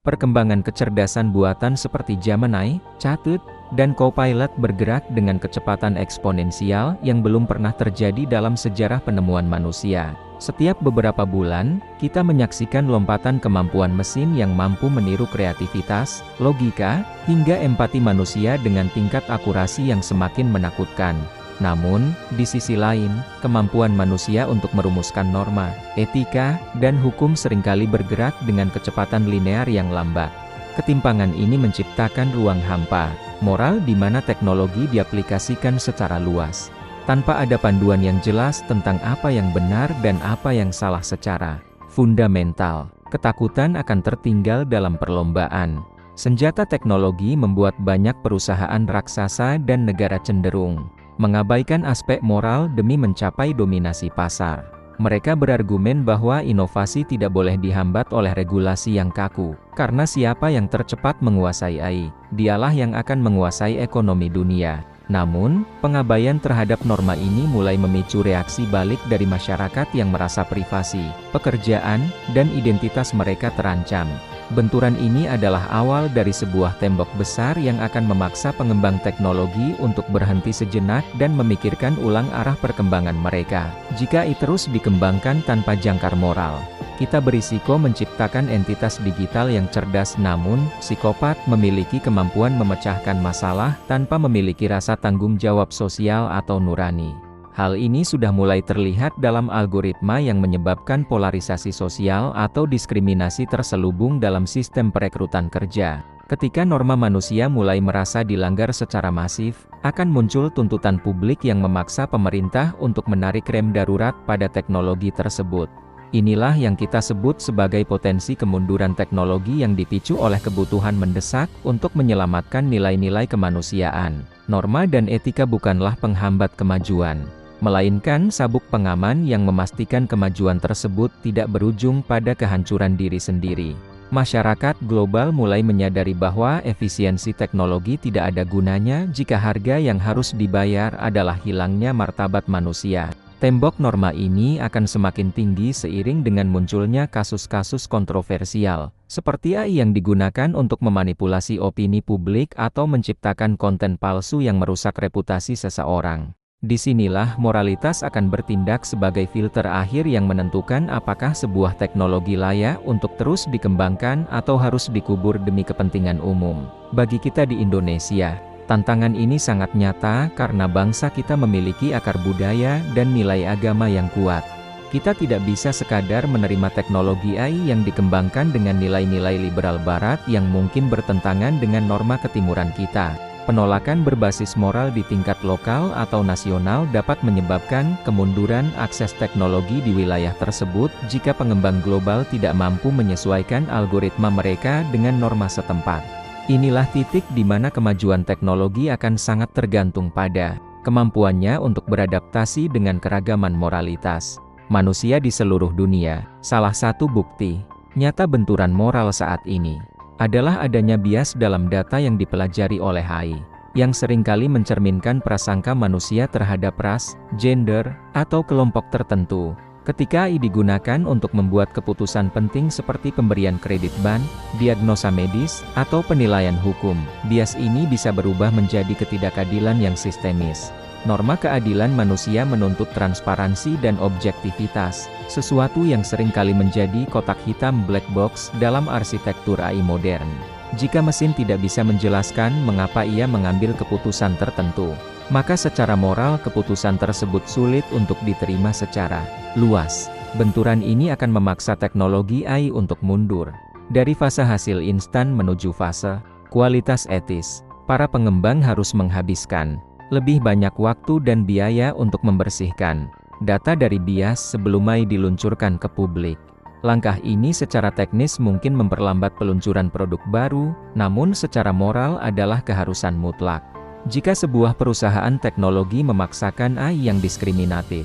Perkembangan kecerdasan buatan seperti Gemini, Chatut, dan Copilot bergerak dengan kecepatan eksponensial yang belum pernah terjadi dalam sejarah penemuan manusia. Setiap beberapa bulan, kita menyaksikan lompatan kemampuan mesin yang mampu meniru kreativitas, logika, hingga empati manusia dengan tingkat akurasi yang semakin menakutkan. Namun, di sisi lain, kemampuan manusia untuk merumuskan norma, etika, dan hukum seringkali bergerak dengan kecepatan linear yang lambat. Ketimpangan ini menciptakan ruang hampa moral di mana teknologi diaplikasikan secara luas, tanpa ada panduan yang jelas tentang apa yang benar dan apa yang salah secara fundamental. Ketakutan akan tertinggal dalam perlombaan. Senjata teknologi membuat banyak perusahaan raksasa dan negara cenderung mengabaikan aspek moral demi mencapai dominasi pasar. Mereka berargumen bahwa inovasi tidak boleh dihambat oleh regulasi yang kaku, karena siapa yang tercepat menguasai AI, dialah yang akan menguasai ekonomi dunia. Namun, pengabaian terhadap norma ini mulai memicu reaksi balik dari masyarakat yang merasa privasi, pekerjaan, dan identitas mereka terancam. Benturan ini adalah awal dari sebuah tembok besar yang akan memaksa pengembang teknologi untuk berhenti sejenak dan memikirkan ulang arah perkembangan mereka. Jika AI terus dikembangkan tanpa jangkar moral, kita berisiko menciptakan entitas digital yang cerdas namun psikopat, memiliki kemampuan memecahkan masalah tanpa memiliki rasa tanggung jawab sosial atau nurani. Hal ini sudah mulai terlihat dalam algoritma yang menyebabkan polarisasi sosial atau diskriminasi terselubung dalam sistem perekrutan kerja. Ketika norma manusia mulai merasa dilanggar secara masif, akan muncul tuntutan publik yang memaksa pemerintah untuk menarik rem darurat pada teknologi tersebut. Inilah yang kita sebut sebagai potensi kemunduran teknologi yang dipicu oleh kebutuhan mendesak untuk menyelamatkan nilai-nilai kemanusiaan. Norma dan etika bukanlah penghambat kemajuan, melainkan sabuk pengaman yang memastikan kemajuan tersebut tidak berujung pada kehancuran diri sendiri. Masyarakat global mulai menyadari bahwa efisiensi teknologi tidak ada gunanya jika harga yang harus dibayar adalah hilangnya martabat manusia. Tembok norma ini akan semakin tinggi seiring dengan munculnya kasus-kasus kontroversial, seperti AI yang digunakan untuk memanipulasi opini publik atau menciptakan konten palsu yang merusak reputasi seseorang. Disinilah moralitas akan bertindak sebagai filter akhir yang menentukan apakah sebuah teknologi layak untuk terus dikembangkan atau harus dikubur demi kepentingan umum. Bagi kita di Indonesia, tantangan ini sangat nyata karena bangsa kita memiliki akar budaya dan nilai agama yang kuat. Kita tidak bisa sekadar menerima teknologi AI yang dikembangkan dengan nilai-nilai liberal barat yang mungkin bertentangan dengan norma ketimuran kita. Penolakan berbasis moral di tingkat lokal atau nasional dapat menyebabkan kemunduran akses teknologi di wilayah tersebut jika pengembang global tidak mampu menyesuaikan algoritma mereka dengan norma setempat. Inilah titik di mana kemajuan teknologi akan sangat tergantung pada kemampuannya untuk beradaptasi dengan keragaman moralitas manusia di seluruh dunia. Salah satu bukti nyata benturan moral saat ini adalah adanya bias dalam data yang dipelajari oleh AI, yang seringkali mencerminkan prasangka manusia terhadap ras, gender, atau kelompok tertentu. Ketika AI digunakan untuk membuat keputusan penting seperti pemberian kredit bank, diagnosa medis, atau penilaian hukum, bias ini bisa berubah menjadi ketidakadilan yang sistemis. Norma keadilan manusia menuntut transparansi dan objektivitas, sesuatu yang seringkali menjadi kotak hitam black box dalam arsitektur AI modern. Jika mesin tidak bisa menjelaskan mengapa ia mengambil keputusan tertentu, maka secara moral keputusan tersebut sulit untuk diterima secara luas. Benturan ini akan memaksa teknologi AI untuk mundur dari fase hasil instan menuju fase kualitas etis. Para pengembang harus menghabiskan lebih banyak waktu dan biaya untuk membersihkan data dari bias sebelum AI diluncurkan ke publik. Langkah ini secara teknis mungkin memperlambat peluncuran produk baru, namun secara moral adalah keharusan mutlak. Jika sebuah perusahaan teknologi memaksakan AI yang diskriminatif,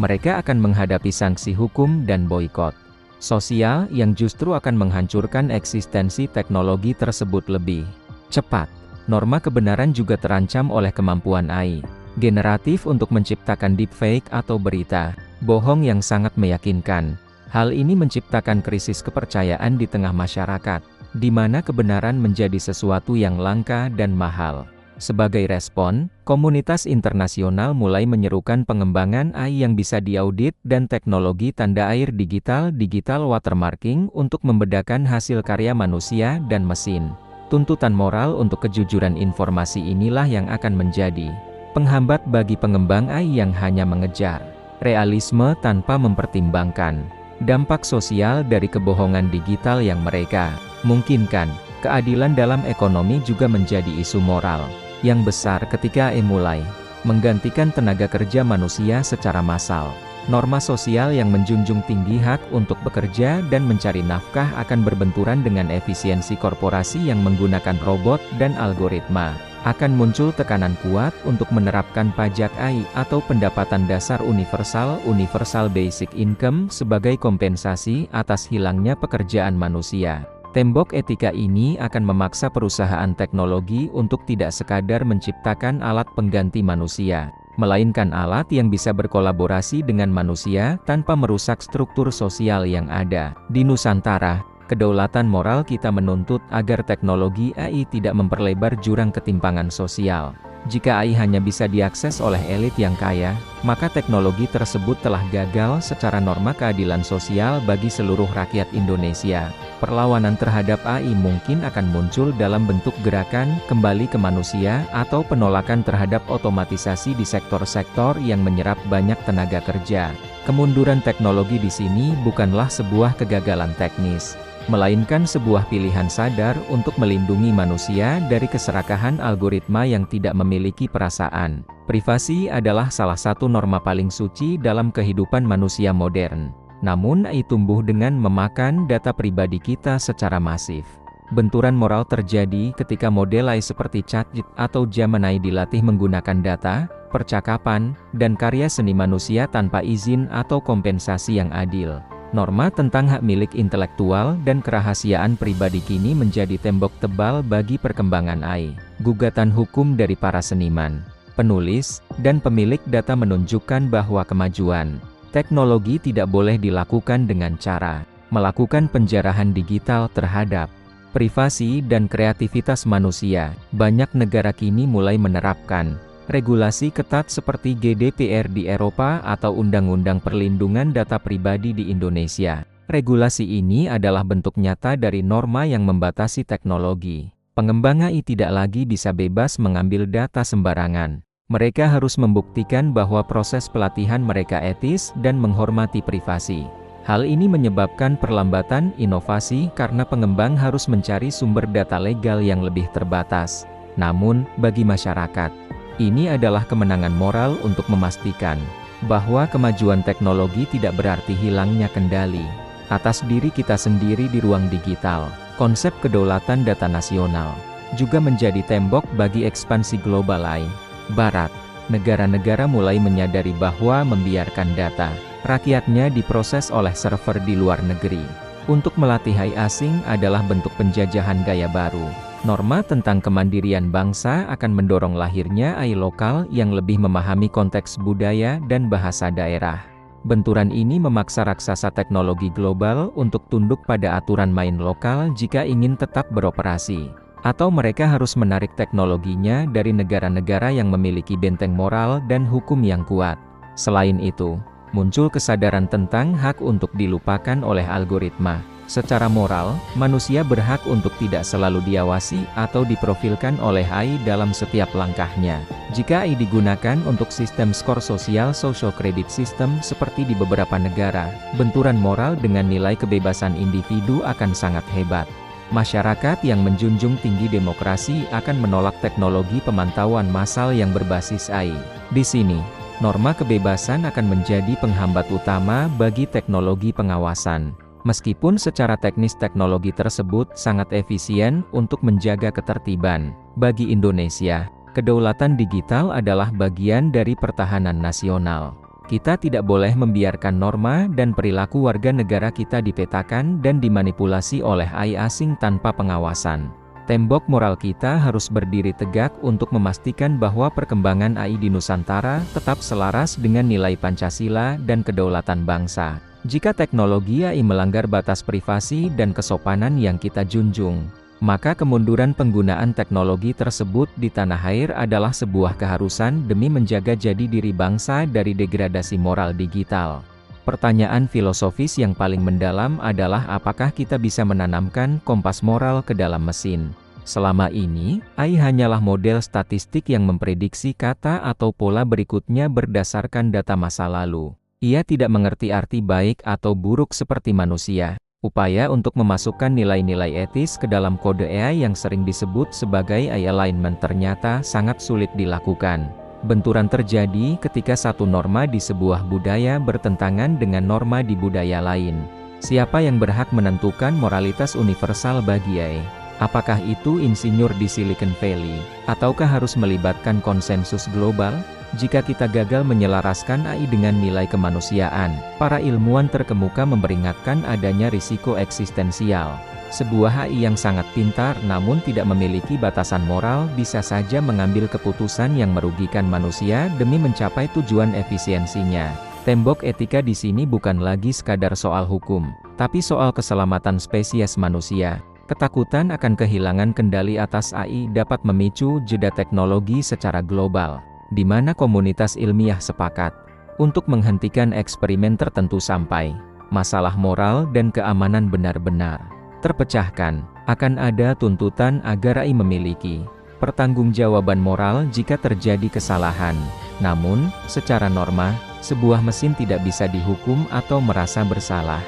mereka akan menghadapi sanksi hukum dan boikot sosial yang justru akan menghancurkan eksistensi teknologi tersebut lebih cepat. Norma kebenaran juga terancam oleh kemampuan AI generatif untuk menciptakan deepfake atau berita bohong yang sangat meyakinkan. Hal ini menciptakan krisis kepercayaan di tengah masyarakat. di mana kebenaran menjadi sesuatu yang langka dan mahal. Sebagai respon, komunitas internasional mulai menyerukan pengembangan AI yang bisa diaudit dan teknologi tanda air digital watermarking untuk membedakan hasil karya manusia dan mesin. Tuntutan moral untuk kejujuran informasi inilah yang akan menjadi penghambat bagi pengembang AI yang hanya mengejar realisme tanpa mempertimbangkan dampak sosial dari kebohongan digital yang mereka mungkinkan. Keadilan dalam ekonomi juga menjadi isu moral yang besar ketika AI mulai menggantikan tenaga kerja manusia secara massal. Norma sosial yang menjunjung tinggi hak untuk bekerja dan mencari nafkah akan berbenturan dengan efisiensi korporasi yang menggunakan robot dan algoritma. Akan muncul tekanan kuat untuk menerapkan pajak AI atau pendapatan dasar universal basic income sebagai kompensasi atas hilangnya pekerjaan manusia. Tembok etika ini akan memaksa perusahaan teknologi untuk tidak sekadar menciptakan alat pengganti manusia, melainkan alat yang bisa berkolaborasi dengan manusia tanpa merusak struktur sosial yang ada. Di Nusantara, kedaulatan moral kita menuntut agar teknologi AI tidak memperlebar jurang ketimpangan sosial. Jika AI hanya bisa diakses oleh elit yang kaya, maka teknologi tersebut telah gagal secara norma keadilan sosial bagi seluruh rakyat Indonesia. Perlawanan terhadap AI mungkin akan muncul dalam bentuk gerakan kembali ke manusia atau penolakan terhadap otomatisasi di sektor-sektor yang menyerap banyak tenaga kerja. Kemunduran teknologi di sini bukanlah sebuah kegagalan teknis, melainkan sebuah pilihan sadar untuk melindungi manusia dari keserakahan algoritma yang tidak memiliki perasaan. Privasi adalah salah satu norma paling suci dalam kehidupan manusia modern. Namun AI tumbuh dengan memakan data pribadi kita secara masif. Benturan moral terjadi ketika model AI seperti ChatGPT atau Gemini dilatih menggunakan data, percakapan, dan karya seni manusia tanpa izin atau kompensasi yang adil. Norma tentang hak milik intelektual dan kerahasiaan pribadi kini menjadi tembok tebal bagi perkembangan AI. Gugatan hukum dari para seniman, penulis, dan pemilik data menunjukkan bahwa kemajuan teknologi tidak boleh dilakukan dengan cara melakukan penjarahan digital terhadap privasi dan kreativitas manusia. Banyak negara kini mulai menerapkan regulasi ketat seperti GDPR di Eropa atau Undang-Undang Perlindungan Data Pribadi di Indonesia. Regulasi ini adalah bentuk nyata dari norma yang membatasi teknologi. Pengembang AI tidak lagi bisa bebas mengambil data sembarangan. Mereka harus membuktikan bahwa proses pelatihan mereka etis dan menghormati privasi. Hal ini menyebabkan perlambatan inovasi karena pengembang harus mencari sumber data legal yang lebih terbatas. Namun, bagi masyarakat, ini adalah kemenangan moral untuk memastikan bahwa kemajuan teknologi tidak berarti hilangnya kendali atas diri kita sendiri di ruang digital. Konsep kedaulatan data nasional juga menjadi tembok bagi ekspansi global AI. Barat, negara-negara mulai menyadari bahwa membiarkan data rakyatnya diproses oleh server di luar negeri untuk melatih AI asing adalah bentuk penjajahan gaya baru. Norma tentang kemandirian bangsa akan mendorong lahirnya AI lokal yang lebih memahami konteks budaya dan bahasa daerah. Benturan ini memaksa raksasa teknologi global untuk tunduk pada aturan main lokal jika ingin tetap beroperasi. Atau mereka harus menarik teknologinya dari negara-negara yang memiliki benteng moral dan hukum yang kuat. Selain itu, muncul kesadaran tentang hak untuk dilupakan oleh algoritma. Secara moral, manusia berhak untuk tidak selalu diawasi atau diprofilkan oleh AI dalam setiap langkahnya. Jika AI digunakan untuk sistem skor sosial social credit system seperti di beberapa negara, benturan moral dengan nilai kebebasan individu akan sangat hebat. Masyarakat yang menjunjung tinggi demokrasi akan menolak teknologi pemantauan massal yang berbasis AI. Di sini, norma kebebasan akan menjadi penghambat utama bagi teknologi pengawasan. Meskipun secara teknis teknologi tersebut sangat efisien untuk menjaga ketertiban, bagi Indonesia, kedaulatan digital adalah bagian dari pertahanan nasional. Kita tidak boleh membiarkan norma dan perilaku warga negara kita dipetakan dan dimanipulasi oleh AI asing tanpa pengawasan. Tembok moral kita harus berdiri tegak untuk memastikan bahwa perkembangan AI di Nusantara tetap selaras dengan nilai Pancasila dan kedaulatan bangsa. Jika teknologi AI melanggar batas privasi dan kesopanan yang kita junjung, maka kemunduran penggunaan teknologi tersebut di tanah air adalah sebuah keharusan demi menjaga jati diri bangsa dari degradasi moral digital. Pertanyaan filosofis yang paling mendalam adalah apakah kita bisa menanamkan kompas moral ke dalam mesin? Selama ini, AI hanyalah model statistik yang memprediksi kata atau pola berikutnya berdasarkan data masa lalu. Ia tidak mengerti arti baik atau buruk seperti manusia. Upaya untuk memasukkan nilai-nilai etis ke dalam kode AI yang sering disebut sebagai AI alignment ternyata sangat sulit dilakukan. Benturan terjadi ketika satu norma di sebuah budaya bertentangan dengan norma di budaya lain. Siapa yang berhak menentukan moralitas universal bagi AI? Apakah itu insinyur di Silicon Valley, ataukah harus melibatkan konsensus global? Jika kita gagal menyelaraskan AI dengan nilai kemanusiaan, para ilmuwan terkemuka memperingatkan adanya risiko eksistensial. Sebuah AI yang sangat pintar namun tidak memiliki batasan moral bisa saja mengambil keputusan yang merugikan manusia demi mencapai tujuan efisiensinya. Tembok etika di sini bukan lagi sekadar soal hukum, tapi soal keselamatan spesies manusia. Ketakutan akan kehilangan kendali atas AI dapat memicu jeda teknologi secara global, di mana komunitas ilmiah sepakat untuk menghentikan eksperimen tertentu sampai masalah moral dan keamanan benar-benar terpecahkan. Akan ada tuntutan agar AI memiliki pertanggungjawaban moral jika terjadi kesalahan. Namun, secara norma, sebuah mesin tidak bisa dihukum atau merasa bersalah.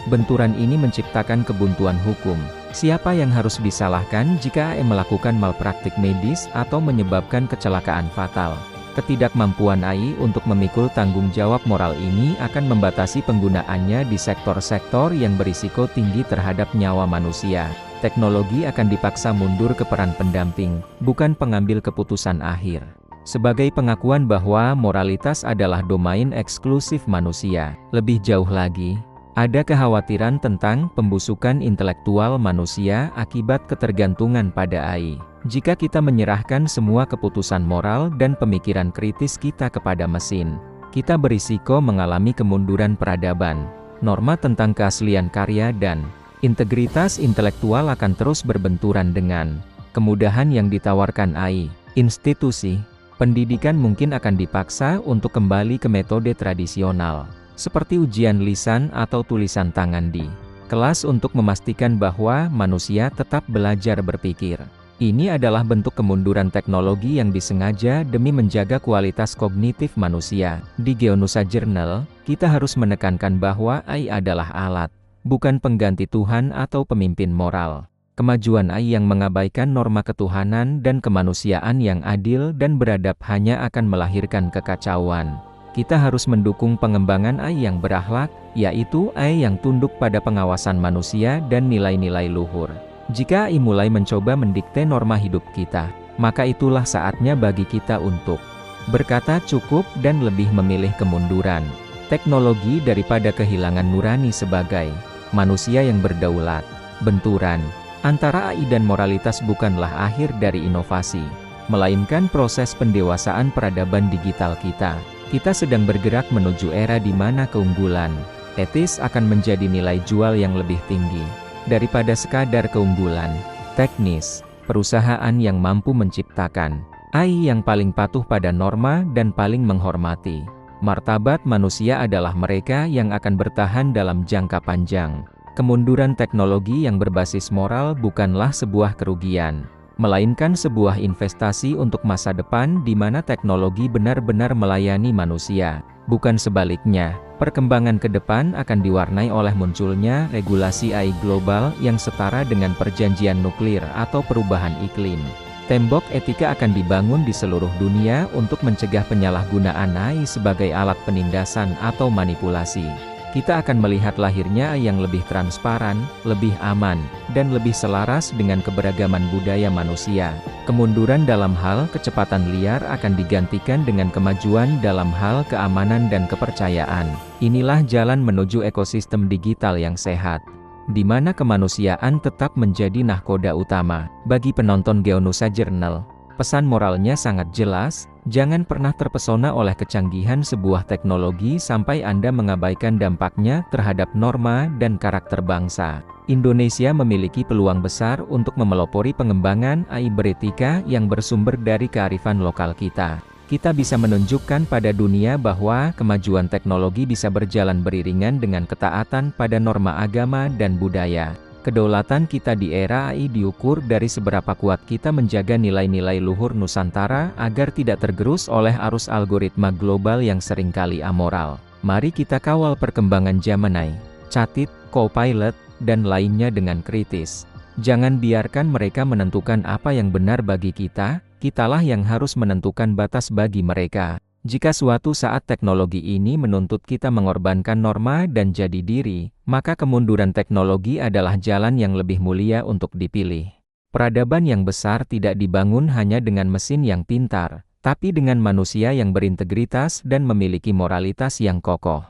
Benturan ini menciptakan kebuntuan hukum. Siapa yang harus disalahkan jika AI melakukan malpraktik medis atau menyebabkan kecelakaan fatal? Ketidakmampuan AI untuk memikul tanggung jawab moral ini akan membatasi penggunaannya di sektor-sektor yang berisiko tinggi terhadap nyawa manusia. Teknologi akan dipaksa mundur ke peran pendamping, bukan pengambil keputusan akhir. Sebagai pengakuan bahwa moralitas adalah domain eksklusif manusia. Lebih jauh lagi, ada kekhawatiran tentang pembusukan intelektual manusia akibat ketergantungan pada AI. Jika kita menyerahkan semua keputusan moral dan pemikiran kritis kita kepada mesin, kita berisiko mengalami kemunduran peradaban. Norma tentang keaslian karya dan integritas intelektual akan terus berbenturan dengan kemudahan yang ditawarkan AI. Institusi pendidikan mungkin akan dipaksa untuk kembali ke metode tradisional, seperti ujian lisan atau tulisan tangan di kelas untuk memastikan bahwa manusia tetap belajar berpikir. Ini adalah bentuk kemunduran teknologi yang disengaja demi menjaga kualitas kognitif manusia. Di Geonusa Journal, kita harus menekankan bahwa AI adalah alat, bukan pengganti Tuhan atau pemimpin moral. Kemajuan AI yang mengabaikan norma ketuhanan dan kemanusiaan yang adil dan beradab hanya akan melahirkan kekacauan. Kita harus mendukung pengembangan AI yang berakhlak, yaitu AI yang tunduk pada pengawasan manusia dan nilai-nilai luhur. Jika AI mulai mencoba mendikte norma hidup kita, maka itulah saatnya bagi kita untuk berkata cukup dan lebih memilih kemunduran teknologi daripada kehilangan nurani sebagai manusia yang berdaulat. Benturan antara AI dan moralitas bukanlah akhir dari inovasi, melainkan proses pendewasaan peradaban digital kita. Kita sedang bergerak menuju era di mana keunggulan etis akan menjadi nilai jual yang lebih tinggi daripada sekadar keunggulan teknis. Perusahaan yang mampu menciptakan AI yang paling patuh pada norma dan paling menghormati martabat manusia adalah mereka yang akan bertahan dalam jangka panjang. Kemunduran teknologi yang berbasis moral bukanlah sebuah kerugian, melainkan sebuah investasi untuk masa depan di mana teknologi benar-benar melayani manusia. Bukan sebaliknya, perkembangan ke depan akan diwarnai oleh munculnya regulasi AI global yang setara dengan perjanjian nuklir atau perubahan iklim. Tembok etika akan dibangun di seluruh dunia untuk mencegah penyalahgunaan AI sebagai alat penindasan atau manipulasi. Kita akan melihat lahirnya AI yang lebih transparan, lebih aman, dan lebih selaras dengan keberagaman budaya manusia. Kemunduran dalam hal kecepatan liar akan digantikan dengan kemajuan dalam hal keamanan dan kepercayaan. Inilah jalan menuju ekosistem digital yang sehat, di mana kemanusiaan tetap menjadi nahkoda utama. Bagi penonton Geonusa Journal, Pesan moralnya sangat jelas, jangan pernah terpesona oleh kecanggihan sebuah teknologi sampai Anda mengabaikan dampaknya terhadap norma dan karakter bangsa. Indonesia memiliki peluang besar untuk memelopori pengembangan AI beretika yang bersumber dari kearifan lokal kita. Kita bisa menunjukkan pada dunia bahwa kemajuan teknologi bisa berjalan beriringan dengan ketaatan pada norma agama dan budaya. Kedaulatan kita di era AI diukur dari seberapa kuat kita menjaga nilai-nilai luhur Nusantara agar tidak tergerus oleh arus algoritma global yang seringkali amoral. Mari kita kawal perkembangan Gemini, Chatid, Copilot, dan lainnya dengan kritis. Jangan biarkan mereka menentukan apa yang benar bagi kita, kitalah yang harus menentukan batas bagi mereka. Jika suatu saat teknologi ini menuntut kita mengorbankan norma dan jati diri, maka kemunduran teknologi adalah jalan yang lebih mulia untuk dipilih. Peradaban yang besar tidak dibangun hanya dengan mesin yang pintar, tapi dengan manusia yang berintegritas dan memiliki moralitas yang kokoh.